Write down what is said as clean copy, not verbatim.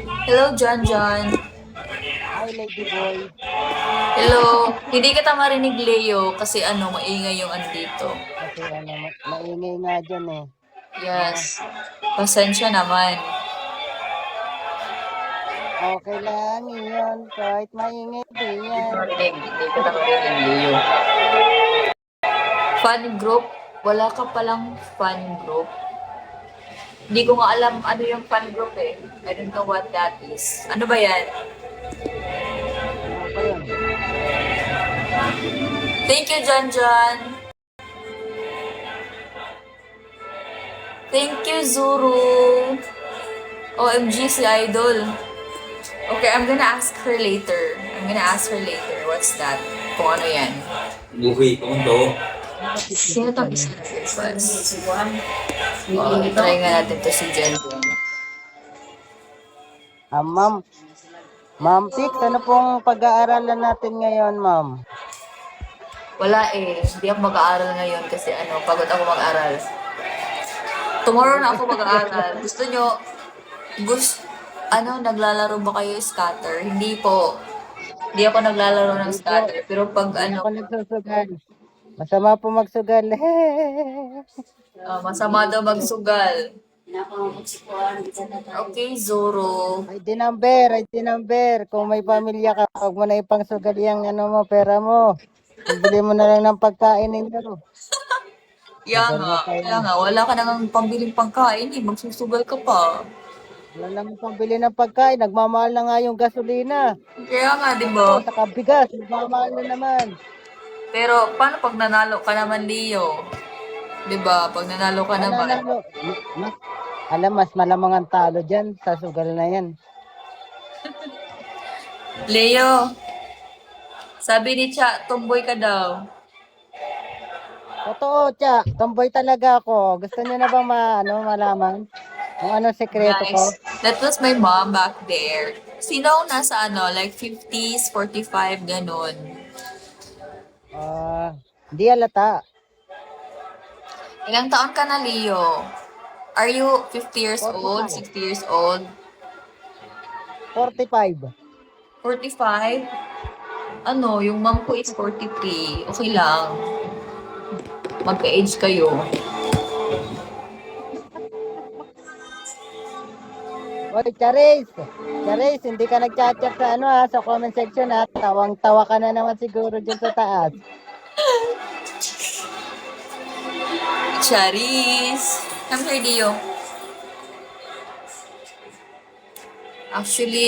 Hello, John John. Hi, Lady Boy. Hello. Hindi kita marinig, Leo, kasi maingay yung andito. Kasi ano, maingay nga dyan eh. Ah, Yes. Pasensya naman. okay lang yun. Kahit maingay din yan. Hindi kita marinig, Leo. Fan group? Wala ka palang fan group? Hindi ko nga alam ano yung fan group eh. I don't know what that is. Ano ba yan? Ano ba yun? Thank you, John John. Thank you, Zuru. OMG, si Idol. Okay, I'm gonna ask her later. What's that? Kung ano yan. Buhay ko to. Sino tong isa na request? Try nga natin to si Jen. Ma'am. Ma'am Tix, ano pong pag-aaralan natin ngayon, ma'am? Wala eh. Hindi ako mag-aaral ngayon kasi pagod ako mag-aral. Tomorrow na ako mag-aaral. Gusto nyo, naglalaro ba kayo scatter? Hindi po. Hindi ako naglalaro ng Hindi po. scatter. Pero pag Hindi ako nagsusugal. Masama po magsugal. masama daw magsugal. Okay, Zoro. ID number. Kung may pamilya ka, huwag mo na ipangsugal yung ano mo, pera mo. Bili mo na lang ng pagkain ninyo. Kaya nga, wala ka nang pambiling pagkain eh. Magsusugal ka pa. Wala naman pambili ng pagkain. Nagmamahal na nga yung gasolina. Kaya nga, di O, ba? saka bigas. Nagmamahal na naman. Pero, paano pag nanalo ka naman, Leo? Di ba? Pag nanalo ka naman. Nanalo. Mas malamang ang talo dyan sa sugal na yan. Leo, sabi ni Cha, tomboy ka daw. Totoo, Tsa. Tomboy talaga ako. Gusto niyo na bang malaman? Kung ano sekreto ko? Guys, that was my mom back there. Sino ang nasa like 50s, 45, ganun. Hindi halata. Ilang taon ka na, Leo? Are you 50 years old, 45. 60 years old, 45. 45? Yung mom ko is 43. Okay lang. Magka-age kayo. Oy, Charis! Charis, hindi ka nag-chat-chat sa comment section ha. Tawang-tawa ka na naman siguro dyan sa taas. Charis! Come here, Leo. Actually,